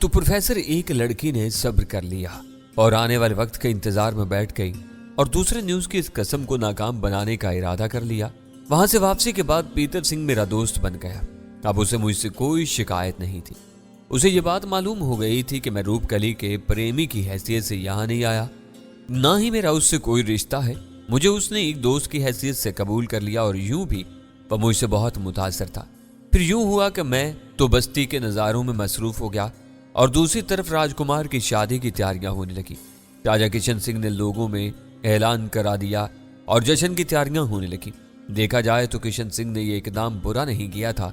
तो प्रोफेसर एक लड़की ने सब्र कर लिया और आने वाले वक्त के इंतजार में बैठ गई और दूसरे न्यूज की इस कसम को नाकाम बनाने का इरादा कर लिया। वहां से वापसी के बाद पीतर सिंह मेरा दोस्त बन गया। अब उसे मुझसे कोई शिकायत नहीं थी। उसे ये बात मालूम हो गई थी कि मैं रूपकली के प्रेमी की हैसियत से यहाँ नहीं आया, ना ही मेरा उससे कोई रिश्ता है। मुझे उसने एक दोस्त की हैसियत से कबूल कर लिया और यूं भी वह मुझसे बहुत मुतासर था। फिर यूं हुआ कि मैं तो बस्ती के नज़ारों में मसरूफ हो गया और दूसरी तरफ राजकुमार की शादी की तैयारियां होने लगी। राजा किशन सिंह ने लोगों में ऐलान करा दिया और जश्न की तैयारियां होने लगी। देखा जाए तो किशन सिंह ने यह एकदम बुरा नहीं किया था।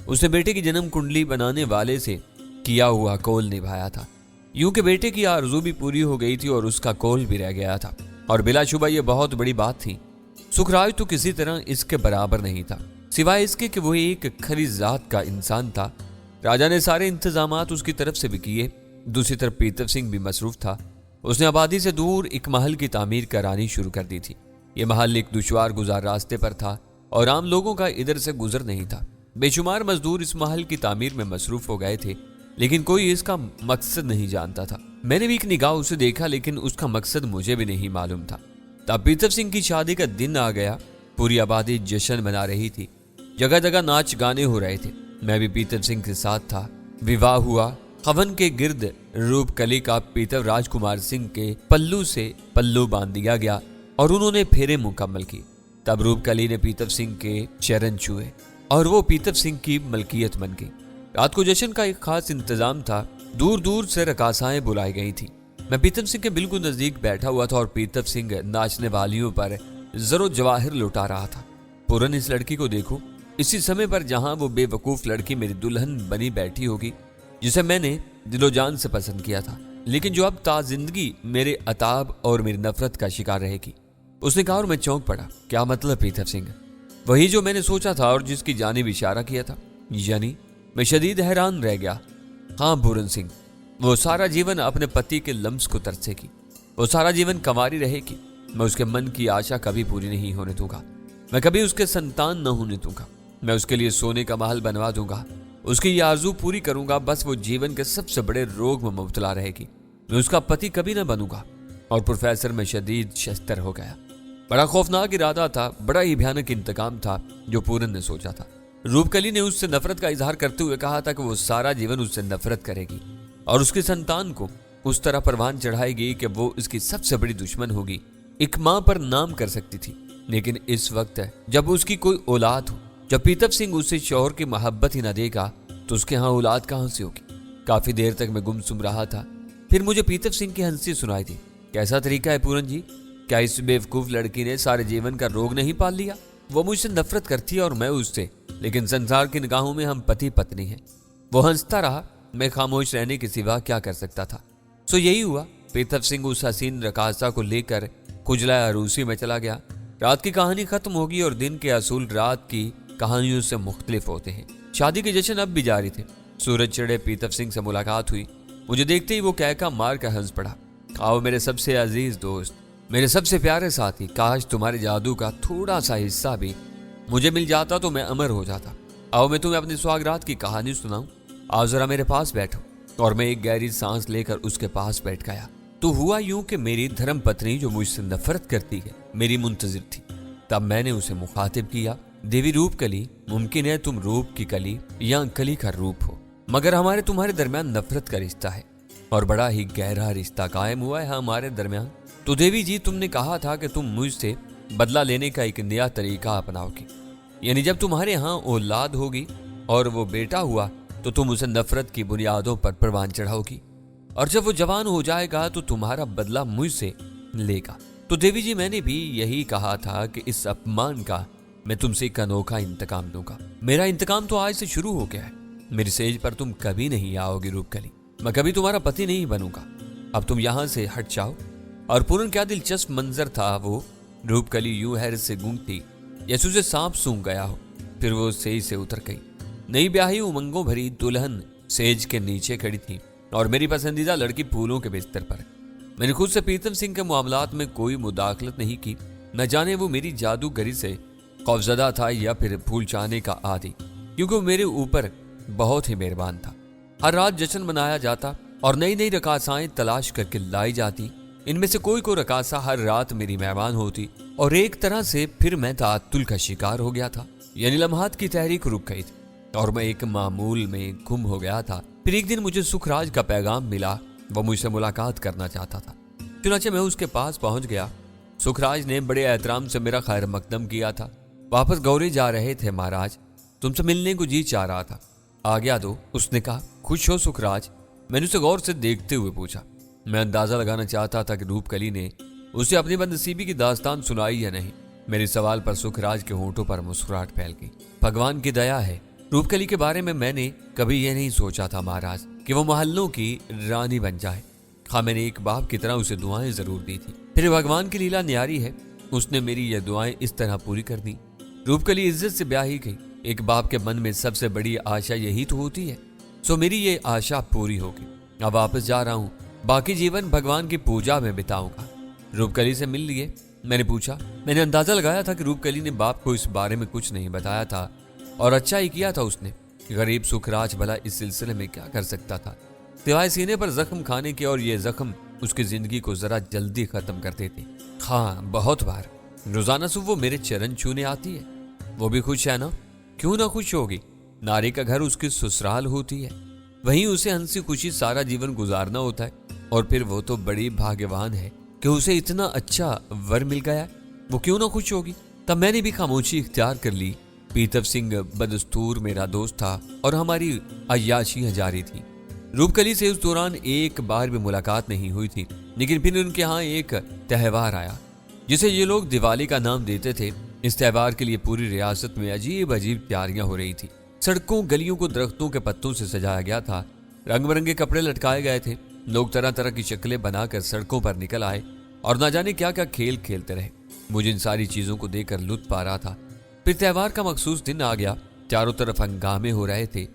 उसने बेटे की जन्म कुंडली बनाने वाले से किया हुआ कौल निभाया था। यूं के बेटे की आरज़ू भी पूरी हो गई थी और उसका कौल भी रह गया था और बिलाशुबा यह बहुत बड़ी बात थी। सुखराज तो किसी तरह इसके बराबर नहीं था, सिवाय इसके कि वो एक खरी जात का इंसान था। राजा ने सारे इंतजामात उसकी तरफ से भी किए। दूसरी तरफ पीतर सिंह भी मसरूफ था। उसने आबादी से दूर एक महल की तामीर करानी शुरू कर दी थी। यह महल एक दुश्वार गुजार रास्ते पर था और आम लोगों का इधर से गुजर नहीं था। बेशुमार मजदूर इस महल की तामीर में मसरूफ हो गए थे, लेकिन कोई इसका मकसद नहीं जानता था। मैंने भी एक निगाह उसे देखा, लेकिन उसका मकसद मुझे भी नहीं मालूम था। तब पीतर सिंह की शादी का दिन आ गया। पूरी आबादी जश्न मना रही थी, जगह जगह नाच गाने हो रहे थे। मैं भी पीतर सिंह के साथ था। विवाह हुआ। हवन के गिर्द रूपकली का पीतर राजकुमार सिंह के पल्लू से पल्लू बांध दिया गया और उन्होंने फेरे मुकम्मल की। तब रूपकली ने पीतर सिंह के चरण छुए और वो पीतर सिंह की मलकियत बन गई। रात को जश्न का एक खास इंतजाम था। दूर दूर से रकासाएं बुलाई गई थी। मैं पीतर सिंह के बिल्कुल नजदीक बैठा हुआ था और पीतर सिंह नाचने वालियों पर जरो जवाहिर लुटा रहा था। पूरन, इस लड़की को देखो। इसी समय पर जहां वो बेवकूफ लड़की मेरी दुल्हन बनी बैठी होगी, जिसे मैंने दिलो जान से पसंद किया था, लेकिन जो अब ताजिंदगी मेरे अताब और मेरी नफरत का शिकार रहेगी। उसने कहा और मैं चौंक पड़ा। क्या मतलब पीतर सिंह? वही जो मैंने सोचा था और जिसकी जानिब इशारा किया था। यानी मैं शदीद हैरान रह गया। हाँ पूरन सिंह, वो सारा जीवन अपने पति के लम्स को तरसेगी। वो सारा जीवन कंवारी रहेगी। मैं उसके मन की आशा कभी पूरी नहीं होने दूंगा। मैं कभी उसके संतान न होने दूंगा। मैं उसके लिए सोने का महल बनवा दूंगा। उसकी ये आरजू पूरी करूंगा। बस वो जीवन के सबसे बड़े रोग में मुब्तला रहेगी। मैं उसका पति कभी न बनूंगा। और प्रोफेसर में शदीद शस्तर हो गया। बड़ा खौफनाक इरादा था, बड़ा ही भयानक इंतकाम था जो पूरन ने सोचा था। रूपकली ने उससे नफरत का इजहार करते हुए कहा था कि वो सारा जीवन उससे नफरत करेगी और उसकी संतान को उस तरह परवान चढ़ाएगी कि वो उसकी सबसे बड़ी दुश्मन होगी। एक मां पर नाम कर सकती थी, लेकिन इस वक्त जब उसकी कोई औलाद हो, जब पीतर सिंह उसे शौहर की मोहब्बत ही न देगा, तो उसके यहाँ औलाद कहां से होगी? काफी देर तक मैं गुमसुम रहा था। फिर मुझे पीतर सिंह की हंसी सुनाई दी। कैसा तरीका है पूरन जी? क्या इस बेवकूफ लड़की ने सारे जीवन का रोग नहीं पाल लिया? वो मुझसे नफरत करती है और मैं उससे, लेकिन संसार की निगाहों में हम पति पत्नी हैं। वो हंसता रहा। मैं खामोश रहने के सिवा क्या कर सकता था। सो यही हुआ। पीतर सिंह उस हसीन रकासा को लेकर खुजला अरूसी में चला गया। रात की कहानी खत्म होगी और दिन के असूल रात की कहानियों से मुख्तलिफ होते हैं। शादी के जश्न अब भी जारी थे। सूरज चढ़े पीतर सिंह से मुलाकात हुई। मुझे देखते ही वो कहका मार कर हंस पड़ा। आओ मेरे सबसे अजीज दोस्त, मेरे सबसे प्यारे साथी, काश तुम्हारे जादू का थोड़ा सा हिस्सा भी मुझे मिल जाता तो मैं अमर हो जाता। आओ मैं तुम्हें अपनी सुहागरात की कहानी सुनाऊं। आओ जरा मेरे पास बैठो। और मैं एक गहरी सांस लेकर उसके पास बैठ गया। तो हुआ यूं कि मेरी धर्म पत्नी, जो मुझसे नफरत करती है, मेरी मुंतजिर थी। तब मैंने उसे मुखातिब किया। देवी रूपकली, मुमकिन है तुम रूप की कली या कली का रूप हो, मगर हमारे तुम्हारे दरमियान नफरत का रिश्ता है और बड़ा ही गहरा रिश्ता कायम हुआ है हमारे दरमियान। तो देवी जी, तुमने कहा था कि तुम मुझसे बदला लेने का एक नया तरीका अपनाओगी। यानी जब तुम्हारे यहाँ औलाद होगी और वो बेटा हुआ तो तुम उसे नफरत की बुनियादों पर परवान चढ़ाओगी, और जब वो जवान हो जाएगा तो तुम्हारा बदला मुझसे लेगा। तो देवी जी, मैंने भी यही कहा था कि इस अपमान का मैं तुमसे एक अनोखा इंतकाम दूंगा। मेरा इंतकाम तो आज से शुरू हो गया है। मेरी सेज पर तुम कभी नहीं आओगी रूपकली। मैं कभी तुम्हारा पति नहीं बनूंगा। अब तुम यहां से हट जाओ। और पूरन, क्या दिलचस्प मंजर था वो। रूपकली यूं हैरत से गूंगती जैसे उसे सांप सूंघ गया हो। फिर वो सेज से उतर गई। नई ब्याही उमंगों भरी दुल्हन सेज के नीचे खड़ी थी और मेरी पसंदीदा लड़की फूलों के बिस्तर पर। मैंने खुद से पीतर सिंह के मामलात में कोई मुदाखलत नहीं की। न जाने वो मेरी जादूगरी से खौफजदा था या फिर फूल चाहने का आदी, क्योंकि वो मेरे ऊपर बहुत ही मेहरबान था। हर रात जश्न मनाया जाता और नई नई रकासाएं तलाश करके लाई जाती। इनमें से कोई रकासा हर रात मेरी मेहमान होती और एक तरह से फिर मैं ताअत्तुल का शिकार हो गया था। यानी लम्हात की तहरीक रुक गई थी और मैं एक मामूल में गुम हो गया था। फिर एक दिन मुझे सुखराज का पैगाम मिला। वो मुझसे मुलाकात करना चाहता था। चुनाचे मैं उसके पास पहुंच गया। सुखराज ने बड़े एहतराम से मेरा खैर मकदम किया था। वापस गौरी जा रहे थे। महाराज, तुमसे मिलने को जी चाह रहा था, आज्ञा दो, उसने कहा। खुश हो सुखराज? मैंने उसे गौर से देखते हुए पूछा। मैं अंदाजा लगाना चाहता था कि रूपकली ने उसे अपनी बदनसीबी की दास्तान सुनाई या नहीं। मेरे सवाल पर सुखराज के होंठों पर मुस्कुराहट फैल गई। भगवान की दया है, रूपकली के बारे में मैंने कभी यह नहीं सोचा था महाराज कि वो मोहल्लों की रानी बन जाए। हाँ, मैंने एक बाप की तरह उसे दुआएं जरूर दी थी। फिर भगवान की लीला न्यारी है, उसने मेरी ये दुआएं इस तरह पूरी कर दी। रूपकली इज्जत से ब्याही गई। एक बाप के मन में सबसे बड़ी आशा यही तो होती है। सो मेरी ये आशा पूरी होगी। अब वापस जा रहा हूँ, बाकी जीवन भगवान की पूजा में बिताऊंगा। रूपकली से मिल लिए? मैंने पूछा। मैंने अंदाजा लगाया था कि रूपकली ने बाप को इस बारे में कुछ नहीं बताया था और अच्छा ही किया था उसने। गरीब सुखराज भला इस सिलसिले में क्या कर सकता था, सिवाय सीने पर जख्म खाने के, और ये जख्म उसकी जिंदगी को जरा जल्दी खत्म कर देते। हाँ, बहुत बार रोजाना सुबह वो मेरे चरण छूने आती है। वो भी खुश है ना? क्यों ना खुश होगी? नारी का घर उसकी ससुराल होती है, वहीं उसे हंसी खुशी सारा जीवन गुजारना होता है। और फिर वो तो बड़ी भाग्यवान है कि उसे इतना अच्छा वर मिल गया। वो क्यों ना खुश होगी? तब मैंने भी खामोशी इख्तियार कर ली। पीतव सिंह बदस्तूर मेरा दोस्त था और हमारी अय्याशियां जारी थी। रूपकली से उस दौरान एक बार भी मुलाकात नहीं हुई थी, लेकिन फिर उनके यहाँ एक त्यौहार आया जिसे ये लोग दिवाली का नाम देते थे। इस त्यौहार के लिए पूरी रियासत में अजीब अजीब तैयारियां हो रही थी। सड़कों गलियों को दरख्तों के पत्तों से सजाया गया था। रंग बिरंगे कपड़े लटकाए गए थे। लोग तरह तरह की शक्लें बनाकर सड़कों पर निकल आए और ना जाने क्या क्या खेल खेलते रहे। मुझे इन सारी चीजों को देखकर लुत्फ आ रहा था। फिर त्यौहार का मखसूस दिन आ गया। चारों तरफ हंगामे हो रहे थे।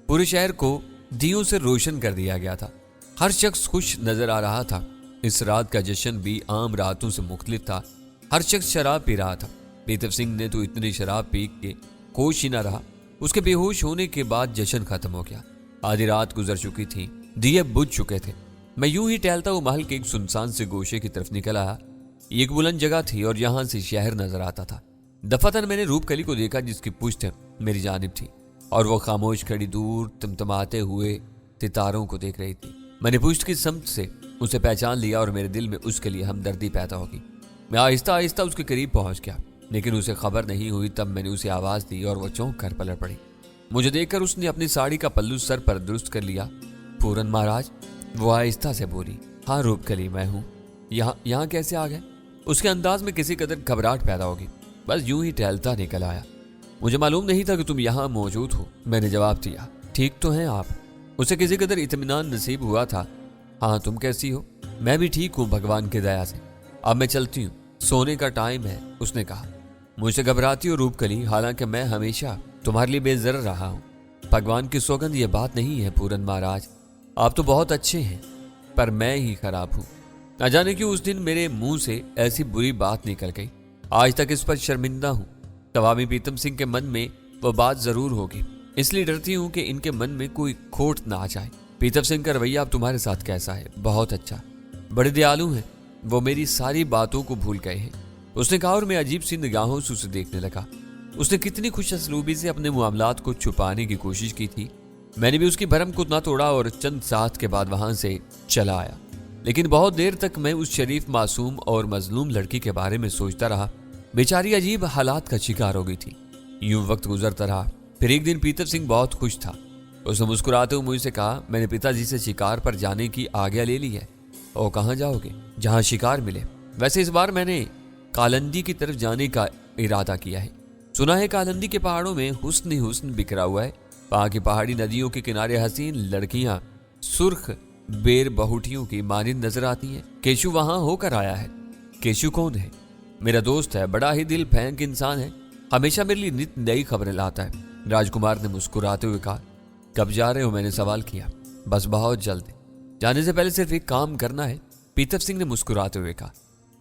पूरे शहर को दियों से रोशन कर दिया गया था। हर शख्स खुश नजर आ रहा था। इस रात का जश्न भी आम रातों से मुख्तलिफ था। हर शख्स शराब पी रहा था। पीतव सिंह ने तो इतनी शराब पी के होश ही न रहा। उसके बेहोश होने के बाद जश्न खत्म हो गया। आधी रात गुजर चुकी थी, दिए बुझ चुके थे। मैं यूं ही टहलता हुआ महल के एक सुनसान से गोशे की तरफ निकल आया। एक बुलंद जगह थी और यहां से शहर नजर आता था। दफातन मैंने रूपकली को देखा जिसकी पुश्त मेरी जानिब थी और वो खामोश खड़ी दूर तमतमाते हुए सितारों को देख रही थी। मैंने पुश्त की समत से उसे पहचान लिया और मेरे दिल में उसके लिए हमदर्दी पैदा होगी। मैं आहिस्ता आहिस्ता उसके करीब पहुंच गया, लेकिन उसे खबर नहीं हुई। तब मैंने उसे आवाज दी और वो चौंक कर पलट पड़ी। मुझे देखकर उसने अपनी साड़ी का पल्लू सर पर दुरुस्त कर लिया। पूरन महाराज, वो आहिस्ता से बोली। हाँ रूपकली, मैं हूँ। यहाँ कैसे आ गए? उसके अंदाज में किसी कदर घबराहट पैदा होगी। बस यूं ही टहलता निकल आया। मुझे मालूम नहीं था कि तुम यहाँ मौजूद हो, मैंने जवाब दिया। ठीक तो हैं आप? उसे किसी कदर इत्मीनान नसीब हुआ था। हाँ, तुम कैसी हो? मैं भी ठीक हूँ भगवान की दया से। अब मैं चलती हूँ, सोने का टाइम है, उसने कहा। मुझसे घबराती हो रूपकली, हालांकि मैं हमेशा तुम्हारे लिए बेजर रहा हूँ। भगवान की सौगंध ये बात नहीं है पूरन महाराज, आप तो बहुत अच्छे हैं, पर मैं ही खराब हूँ। न जाने क्यों उस दिन मेरे मुंह से ऐसी बुरी बात निकल गई। आज तक इस पर शर्मिंदा हूँ। तवामी पीतम सिंह के मन में वो बात जरूर होगी, इसलिए डरती हूँ कि इनके मन में कोई खोट ना आ जाए। पीतम सिंह का रवैया अब तुम्हारे साथ कैसा है? बहुत अच्छा, बड़े दयालु हैं। वो मेरी सारी बातों को भूल गए हैं, उसने कहा और मैं अजीब सी निगाहों से उसे देखने लगा। उसने कितनी खुश असलूबी से अपने मामलात को छुपाने की कोशिश की थी। मैंने भी उसकी भरम को ना तोड़ा और चंद साथ के बाद वहां से चला आया। लेकिन बहुत देर तक मैं उस शरीफ, मासूम और मजलूम लड़की के बारे में सोचता रहा। बेचारी अजीब हालात का शिकार हो गई थी। यूं वक्त गुजरता रहा। फिर एक दिन पीतम सिंह बहुत खुश था। उसने मुस्कुराते हुए मुझसे कहा, मैंने पिताजी से शिकार पर जाने की आज्ञा ले ली है। ओ, कहाँ जाओगे? जहाँ शिकार मिले। वैसे इस बार मैंने कालंदी की तरफ जाने का इरादा किया है। सुना है कालंदी के पहाड़ों में हुस्न ही हुस्न बिखरा हुआ है। वहां की पहाड़ी नदियों के किनारे हसीन लड़कियां सुर्ख बेर बहुटियों की मानिंद नजर आती हैं। केशु वहां होकर आया है। केशु कौन है? मेरा दोस्त है, बड़ा ही दिल फेंक इंसान है, हमेशा मेरे लिए नित नई खबरें लाता है। राजकुमार ने मुस्कुराते हुए कहा। कब जा रहे हो? मैंने सवाल किया। बस बहुत जल्द, जाने से पहले सिर्फ एक काम करना है, पीतम सिंह ने मुस्कुराते हुए कहा।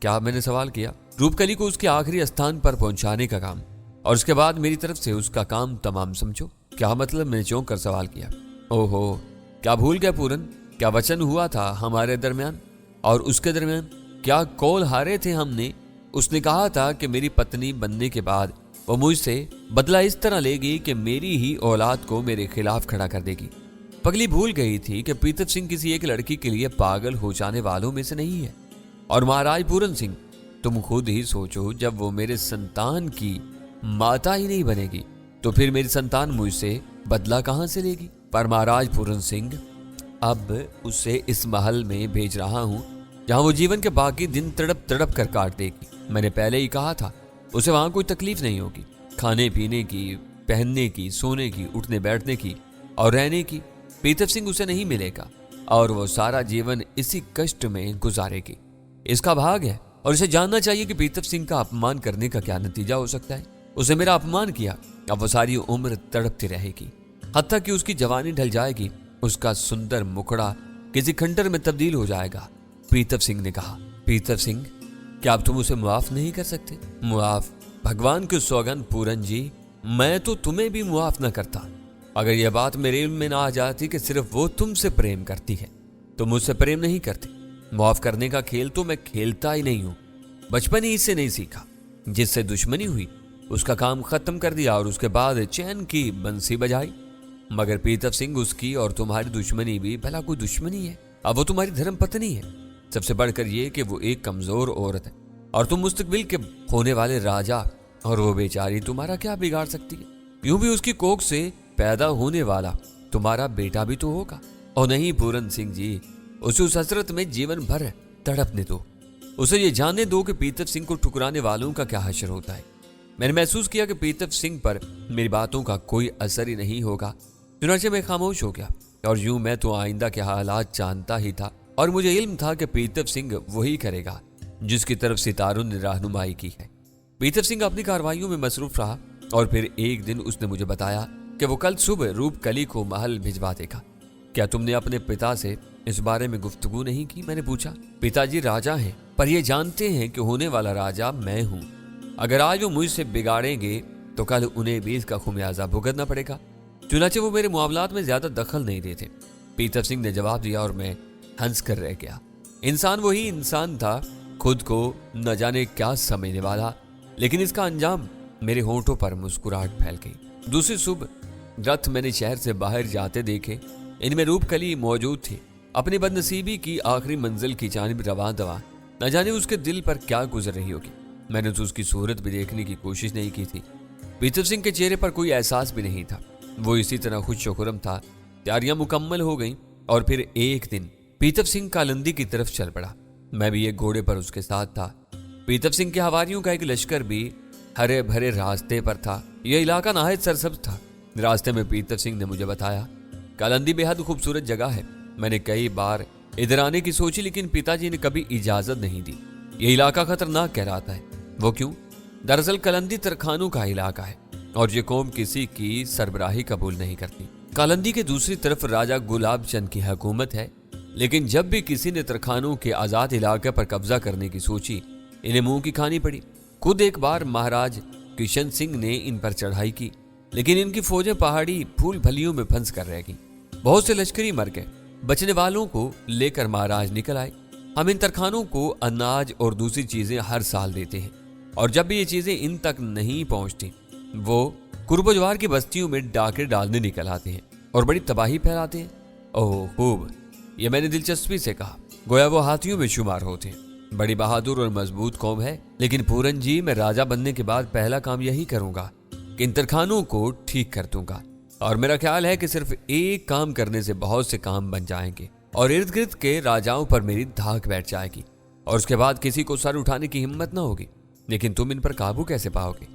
क्या? मैंने सवाल किया। रूपकली को उसके आखिरी स्थान पर पहुंचाने का काम, और उसके बाद मेरी तरफ से उसका काम तमाम समझो। क्या मतलब? मैंने चौंक कर सवाल किया। ओहो, क्या भूल गए पूरन? क्या वचन हुआ था हमारे दरमियान? और उसके दरमियान क्या कौल हारे थे हमने? उसने कहा था कि मेरी पत्नी बनने के बाद वो मुझसे बदला इस तरह लेगी कि मेरी ही औलाद को मेरे खिलाफ खड़ा कर देगी। पगली भूल गई थी कि पीतम सिंह किसी एक लड़की के लिए पागल हो जाने वालों में से नहीं है। और महाराज पूरन सिंह, तुम खुद ही सोचो, जब वो मेरे संतान की माता ही नहीं बनेगी तो फिर मेरी संतान मुझसे बदला कहां से लेगी? पर महाराज पूरन सिंह, अब उसे इस महल में भेज रहा हूं जहां वो जीवन के बाकी दिन तड़प तड़प कर काट देगी। मैंने पहले ही कहा था, उसे वहां कोई तकलीफ नहीं होगी, खाने पीने की, पहनने की, सोने की, उठने बैठने की और रहने की। पीतम सिंह उसे नहीं मिलेगा और वो सारा जीवन इसी कष्ट में गुजारेगी। इसका भाग है और इसे जानना चाहिए कि पीतम सिंह का अपमान करने का क्या नतीजा हो सकता है। उसे मेरा अपमान किया, अब वो सारी उम्र तड़पती रहेगी, हत्ता कि उसकी जवानी ढल जाएगी, उसका सुंदर मुखड़ा किसी खंडर में तब्दील हो जाएगा। पीतम सिंह ने कहा, पीतम सिंह, क्या अब तुम उसे मुआफ नहीं कर सकते? मुआफ? भगवान की सौगंध पूरन जी, मैं तो तुम्हें भी मुआफ न करता अगर यह बात मेरे इल्म में ना आ जाती कि सिर्फ वो तुमसे प्रेम करती है, तो मुझसे प्रेम नहीं करती। मुआफ करने का खेल तो मैं खेलता ही नहीं हूं, बचपन ही इससे नहीं सीखा। जिससे दुश्मनी हुई उसका काम खत्म कर दिया और उसके बाद चैन की बंसी बजाई। मगर पीतम सिंह, उसकी और तुम्हारी दुश्मनी भी भला कोई दुश्मनी है? अब वो तुम्हारी धर्म पत्नी है। सबसे बढ़कर यह कि वो एक कमजोर औरत है और तुम मुस्तकबिल के होने वाले राजा, और वो बेचारी तुम्हारा क्या बिगाड़ सकती है? यूं भी उसकी कोख से पैदा होने वाला तुम्हारा बेटा भी तो होगा। और नहीं पूरन सिंह जी, उसे उस हसरत में जीवन भर तड़पने दो। उसे ये जानने दो कि पीतम सिंह को ठुकराने वालों का क्या हश्र होता है। मैंने महसूस किया कि पीतम सिंह पर मेरी बातों का कोई असर ही नहीं होगा, चुनाचे मैं खामोश हो गया। और यूं मैं तो आइंदा के हालात जानता ही था और मुझे इल्म था कि पीतम सिंह वही करेगा जिसकी तरफ सितारों ने रहनुमाई की है। पीतम सिंह अपनी कार्रवाइयों में मसरूफ रहा और फिर एक दिन उसने मुझे बताया कि वो कल सुबह रूपकली को महल भिजवा देगा। क्या तुमने अपने पिता से इस बारे में गुफ्तगू नहीं की? मैंने पूछा। पिताजी राजा हैं, पर ये जानते हैं कि होने वाला राजा मैं हूं। अगर आज वो मुझसे बिगाड़ेंगे तो कल उन्हें भी इसका खुमियाजा भुगतना पड़ेगा। चुनाचे वो मेरे मामलात में ज्यादा दखल नहीं देते, पीतम सिंह ने जवाब दिया और मैं हंस कर रह गया। इंसान वही इंसान था, खुद को न जाने क्या समझने वाला, लेकिन इसका अंजाम मेरे होंठों पर मुस्कुराहट फैल गई। दूसरी सुबह रथ मैंने शहर से बाहर जाते देखे। इनमें रूपकली मौजूद थी, अपनी बदनसीबी की आखिरी मंजिल की जानिब रवां दवा। न जाने उसके दिल पर क्या गुजर रही होगी। मैंने तो उसकी सूरत भी देखने की कोशिश नहीं की थी। पीतम सिंह के चेहरे पर कोई एहसास भी नहीं था, वो इसी तरह खुश खुर्रम था। तैयारियां मुकम्मल हो गईं और फिर एक दिन पीतम सिंह कालंदी की तरफ चल पड़ा। मैं भी एक घोड़े पर उसके साथ था। पीतम सिंह के हवारियों का एक लश्कर भी हरे भरे रास्ते पर था। यह इलाका नहायत सरसब्ज था। रास्ते में पीतम सिंह ने मुझे बताया, कालंदी बेहद खूबसूरत जगह है। मैंने कई बार इधर आने की सोची, लेकिन पिताजी ने कभी इजाजत नहीं दी। यह इलाका खतरनाक कहलाता है। वो क्यों? दरअसल कालंदी तरखानों का इलाका है और ये कौम किसी की सरबराही कबूल नहीं करती। कालंदी के दूसरी तरफ राजा गुलाब चंद की हुकूमत है, लेकिन जब भी किसी ने तरखानों के आजाद इलाके पर कब्जा करने की सोची, इन्हें मुंह की खानी पड़ी। खुद एक बार महाराज किशन सिंह ने इन पर चढ़ाई की, लेकिन इनकी फौजें पहाड़ी फूल भलियों में फंस कर रह गईं। बहुत से लश्करी मर गए। बचने वालों को लेकर महाराज निकल आए। हम इन तरखानों को अनाज और दूसरी चीजें हर साल देते हैं, और जब भी ये चीजें इन तक नहीं पहुंचती, वो कुर्बजवार की बस्तियों में डाके डालने निकल आते हैं और बड़ी तबाही फैलाते हैं। ओह खूब, ये मैंने दिलचस्पी से कहा। गोया वो हाथियों में शुमार होते हैं। बड़ी बहादुर और मजबूत कौम है। लेकिन पूरन जी, मैं राजा बनने के बाद पहला काम यही करूंगा कि इन तरखानों को ठीक कर दूंगा। और मेरा ख्याल है कि सिर्फ एक काम करने से बहुत से काम बन जाएंगे और इर्द गिर्द के राजाओं पर मेरी धाक बैठ जाएगी और उसके बाद किसी को सर उठाने की हिम्मत ना होगी। लेकिन तुम इन पर काबू कैसे पाओगे?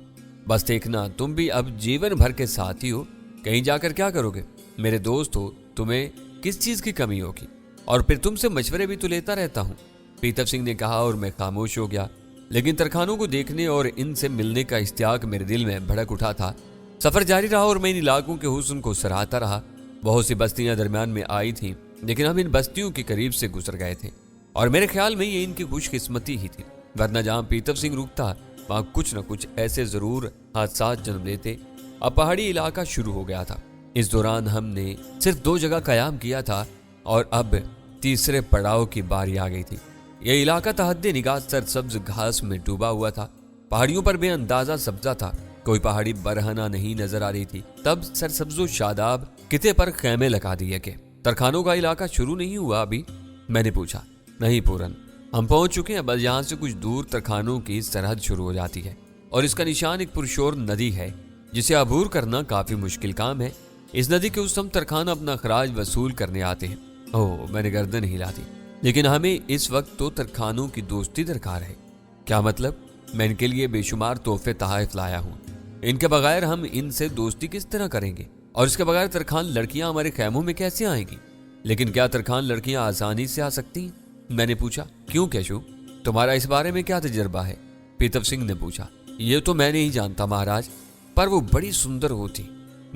बस देखना, तुम भी अब जीवन भर के साथी हो, कहीं जाकर क्या करोगे? मेरे दोस्त हो, तुम्हें किस चीज की कमी होगी? और फिर तुमसे मशवरे भी तो लेता रहता हूँ। पीतम सिंह ने कहा और मैं खामोश हो गया। लेकिन तरखानों को देखने और इनसे मिलने का इश्तियाक मेरे दिल में भड़क उठा था। सफर जारी रहा और मैं इन इलाकों के हुस्न को सराहता रहा। बहुत सी बस्तियां दरमियान में आई थीं, लेकिन हम इन बस्तियों के करीब से गुजर गए थे और मेरे ख्याल में ये इनकी खुशकिस्मती ही थी, वरना जहां पीतम सिंह रुकता वहां कुछ न कुछ ऐसे जरूर हादसात जन्म लेते। अब पहाड़ी इलाका शुरू हो गया था। इस दौरान हमने सिर्फ 2 जगह कयाम किया था और अब तीसरे पड़ाव की बारी आ गई थी। यह इलाका तहद्दे निगाह सरसब्ज घास में डूबा हुआ था। पहाड़ियों पर बेअंदाजा सब्जा था, कोई पहाड़ी बरहना नहीं नजर आ रही थी। तब सरसब्जो शादाब किते पर खैमे लगा दिए के तरखानों का इलाका शुरू नहीं हुआ अभी? मैंने पूछा। नहीं पूरन, हम पहुंच चुके हैं, बस यहाँ से कुछ दूर तरखानों की सरहद शुरू हो जाती है और इसका निशान एक पुरशोर नदी है जिसे अबूर करना काफी मुश्किल काम है। इस नदी के उस समय तरखाना अपना खराज वसूल करने आते हैं। ओह, मैंने गर्दन हिला दी। लेकिन हमें इस वक्त तो तरखानों की दोस्ती दरकार है। क्या मतलब? मैं इनके लिए बेशुमार तोहफे तहाइफ लाया हूँ, इनके बगैर हम इनसे दोस्ती किस तरह करेंगे? और इसके बगैर तरखान लड़कियां हमारे खैमों में कैसे आएंगी? लेकिन क्या तरखान लड़कियां आसानी से आ सकती हैं? मैंने पूछा। क्यों कैशू, तुम्हारा इस बारे में क्या तजर्बा है? पीतब सिंह ने पूछा। ये तो मैं नहीं जानता महाराज, पर वो बड़ी सुंदर होती,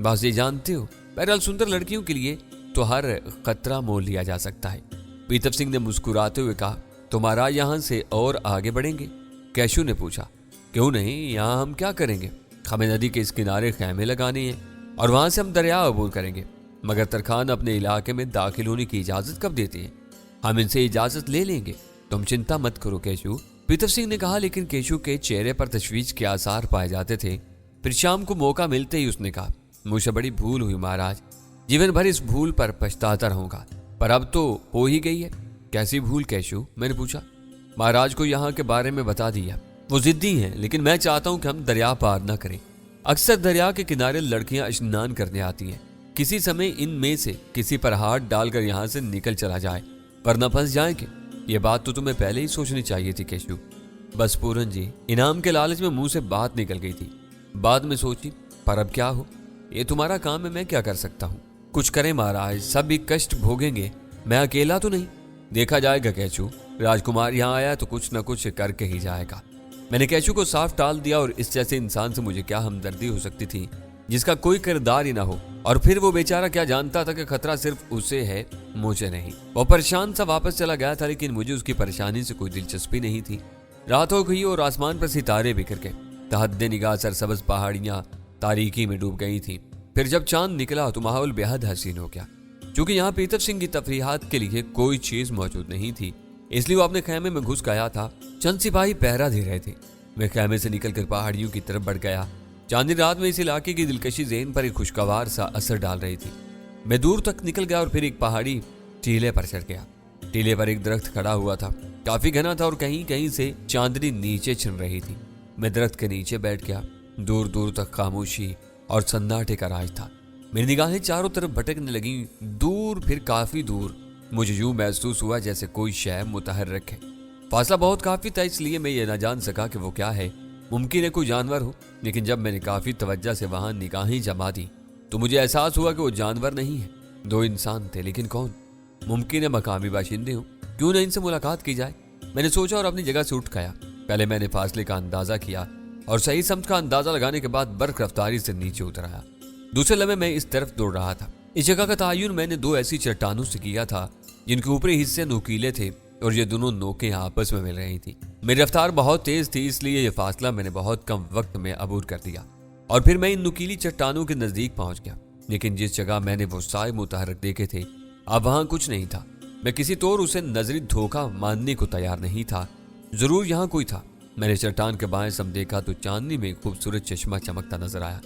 बस ये जानते हो। बहरहाल सुंदर लड़कियों के लिए तो हर खतरा मोल लिया जा सकता है। पीतब सिंह ने मुस्कुराते हुए कहा। तुम्हारा यहाँ से और आगे बढ़ेंगे? कैशू ने पूछा। क्यों नहीं, यहाँ हम क्या करेंगे? हमें नदी के इस किनारे खैमे लगाने हैं और वहां से हम दरिया अबूर करेंगे। मगर तरखान अपने इलाके में दाखिल होने की इजाजत कब देते हैं? हम इनसे इजाजत ले लेंगे, तुम चिंता मत करो कैशू, पीतब सिंह ने कहा। लेकिन कैशू के चेहरे पर तशवीश के आसार पाए जाते थे। फिर शाम को मौका मिलते ही उसने कहा, मुझसे बड़ी भूल हुई महाराज, जीवन भर इस भूल पर पछताता रहूंगा, पर अब तो हो ही गई है। कैसी भूल कैशू? मैंने पूछा। महाराज को यहाँ के बारे में बता दिया। वो जिद्दी हैं, लेकिन मैं चाहता हूँ कि हम दरिया पार न करें। अक्सर दरिया के किनारे लड़कियां स्नान करने आती हैं। किसी समय इनमें से किसी पर हाथ डालकर यहाँ से निकल चला जाए, वरना फंस जाएंगे। ये बात तो तुम्हें पहले ही सोचनी चाहिए थी कैशू। बस पूरन जी, इनाम के लालच में मुंह से बात निकल गई थी। बाद में सोची, पर अब क्या हो, ये तुम्हारा काम है, मैं क्या कर सकता हूँ? कुछ करें महाराज, सब भी कष्ट भोगेंगे, मैं अकेला तो नहीं। देखा जाएगा कैशू, राजकुमार यहाँ आया तो कुछ न कुछ करके ही जाएगा। मैंने कैशू को साफ टाल दिया और इस जैसे इंसान से मुझे क्या हमदर्दी हो सकती थी जिसका कोई किरदार ही ना हो। और फिर वो बेचारा क्या जानता था कि खतरा सिर्फ उसे है, मुझे नहीं। वो परेशान सा वापस चला गया था, लेकिन मुझे उसकी परेशानी से कोई दिलचस्पी नहीं थी। रात हो गई और आसमान पर सितारे बिखर गए। तहद्दे निगाह सरसब्ज पहाड़ियां तारीकी में डूब गई थी। फिर जब चांद निकला तो माहौल बेहद हसीन हो गया। चूंकि यहाँ पीतब सिंह की तफरीहात के लिए कोई चीज मौजूद नहीं थी, इसलिए वो अपने खैमे में घुस गया था। चंद सिपाही पहरा दे रहे थे। मैं खैमे से निकलकर पहाड़ियों की तरफ बढ़ गया। चांदनी रात में इस इलाके की दिलकशी ज़हन पर एक खुशगवार सा असर डाल रही थी। मैं दूर तक निकल गया और फिर एक पहाड़ी टीले पर चढ़ गया। टीले पर एक दरख्त खड़ा हुआ था, काफी घना था और कहीं कहीं से चांदनी नीचे छिन रही थी। मैं दरख्त के नीचे बैठ गया। दूर दूर तक खामोशी और सन्नाटे का राज था। मेरी निगाहें चारों तरफ भटकने लगी, दूर फिर काफी दूर। मुझे यूं महसूस हुआ जैसे कोई शय मुतहर्रिक है। फासला बहुत काफी था, इसलिए मैं ये ना जान सका कि वो क्या है। मुमकिन है कोई जानवर हो, लेकिन जब मैंने काफी तवज्जो से वहां निगाहें जमा दी तो मुझे एहसास हुआ कि वो जानवर नहीं है, 2 इंसान थे। लेकिन कौन? मुमकिन है मकामी बाशिंदे हो, क्यों न इनसे मुलाकात की जाए। मैंने सोचा और अपनी जगह से उठ गया। पहले मैंने फासले का अंदाजा किया और सही समत का अंदाजा लगाने के बाद बर्क रफ्तारी से नीचे उतर आया। दूसरे लम्हे मैं इस तरफ दौड़ रहा था। इस जगह का तायुन मैंने 2 ऐसी चट्टानों से किया था जिनके ऊपरी हिस्से नुकीले थे और ये दोनों नोकें आपस में मिल रही थी। मेरी रफ्तार बहुत तेज थी, इसलिए ये फासला मैंने बहुत कम वक्त में अबूर कर दिया और फिर मैं इन नुकीली चट्टानों के नजदीक पहुंच गया। लेकिन जिस जगह मैंने वो साए मुतहर्रिक देखे थे, अब वहां कुछ नहीं था। मैं किसी तौर उसे नजरी धोखा मानने को तैयार नहीं था। जरूर यहाँ कोई था। मैंने चट्टान के बाएं सम देखा तो चांदनी में खूबसूरत चश्मा चमकता नजर आया।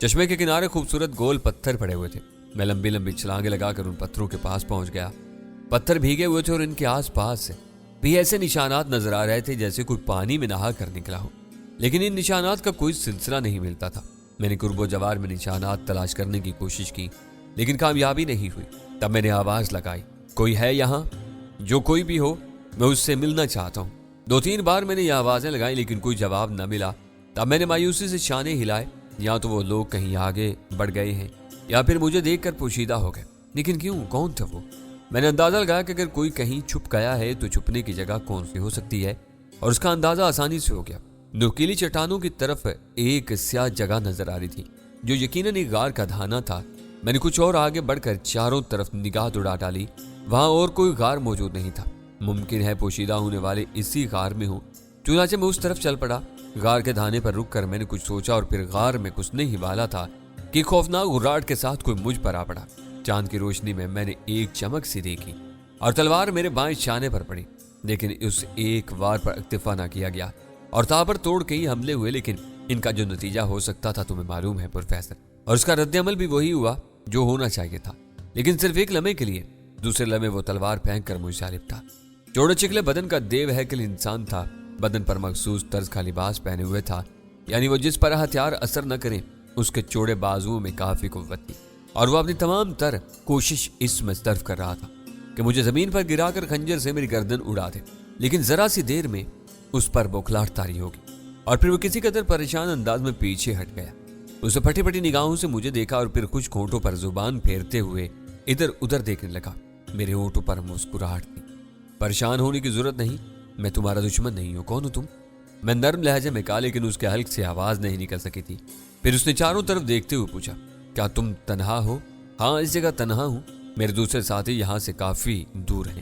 चश्मे के किनारे खूबसूरत गोल पत्थर पड़े हुए थे। मैं लंबी लंबी छलांगे लगाकर उन पत्थरों के पास पहुंच गया। पत्थर भीगे हुए थे और इनके आसपास भी ऐसे निशानात नजर आ रहे थे जैसे कोई पानी में नहा कर निकला हो, लेकिन इन निशानात का कोई सिलसिला नहीं मिलता था। मैंने कुर्बो जवार में निशानात तलाश करने की कोशिश की, लेकिन कामयाबी नहीं हुई। तब मैंने आवाज लगाई, कोई है यहाँ? जो कोई भी हो, मैं उससे मिलना चाहता हूँ। 2-3 बार मैंने ये आवाजें लगाई, लेकिन कोई जवाब न मिला। तब मैंने मायूसी से शाने हिलाए। या तो वो लोग कहीं आगे बढ़ गए हैं या फिर मुझे देखकर पोशीदा हो गए। लेकिन क्यों? कौन था वो? मैंने अंदाजा लगाया कि अगर कोई कहीं छुप गया है तो छुपने की जगह कौन सी हो सकती है, और उसका अंदाजा आसानी से हो गया। नुकीली चट्टानों की तरफ एक स्याह जगह नजर आ रही थी जो यकीनन एक गार का धाना था। मैंने कुछ और आगे बढ़कर चारों तरफ निगाह दौड़ा डाली। वहां और कोई गार मौजूद नहीं था। मुमकिन है पोशीदा होने वाले इसी गार में हो। चुनाचे मैं उस तरफ चल पड़ा। गार के धाने पर रुक कर मैंने कुछ सोचा और फिर गार में घुसने ही वाला था कि खौफनाक हुर्राट के साथ कोई मुझ पर आ पड़ा। चांद की रोशनी में मैंने एक चमक सी देखी और तलवार मेरे बाएं शाने पर पड़ी, लेकिन उस एक वार पर इक्तफा ना किया गया और ताबड़तोड़ कई हमले हुए। लेकिन इनका जो नतीजा हो सकता था तुम्हें मालूम है प्रोफेसर, और उसका रद्द-ए-अमल भी वही हुआ जो होना चाहिए था। लेकिन सिर्फ एक लम्हे के लिए। दूसरे लम्हे वो तलवार फेंक कर मुझसे लिपटा। जोड़े चिकले बदन का देव हैकल इंसान था, बदन पर मखसूस तर्ज का लिबास पहने हुए था, यानी वो जिस पर हथियार असर न करें उसके चौड़े बाजुओं में काफी कुव्वत थी। और वो अपनी तमाम तर कोशिश इस मस्तरफ कर रहा था कि मुझे जमीन पर गिराकर खंजर से मेरी गर्दन उड़ा दे, लेकिन जरा सी देर में उस पर बौखलाहट तारी होगी और फिर वो किसी कदर परेशान अंदाज में पीछे हट गया। उसे फटी फटी निगाहों से मुझे देखा और फिर कुछ होंठों पर जुबान फेरते हुए इधर उधर देखने लगा। मेरे होंठों पर मुस्कुराहट थी। परेशान होने की जरूरत नहीं, मैं तुम्हारा दुश्मन नहीं हूं। कौन हो तुम? मैं नर्म लहजे में कहा, लेकिन उसके हल्क से आवाज नहीं निकल सकी थी। फिर उसने चारों तरफ देखते हुए पूछा, क्या तुम तन्हा हो? हाँ, इस जगह तन्हा हूं। मेरे दूसरे साथी यहाँ से काफी दूर हैं।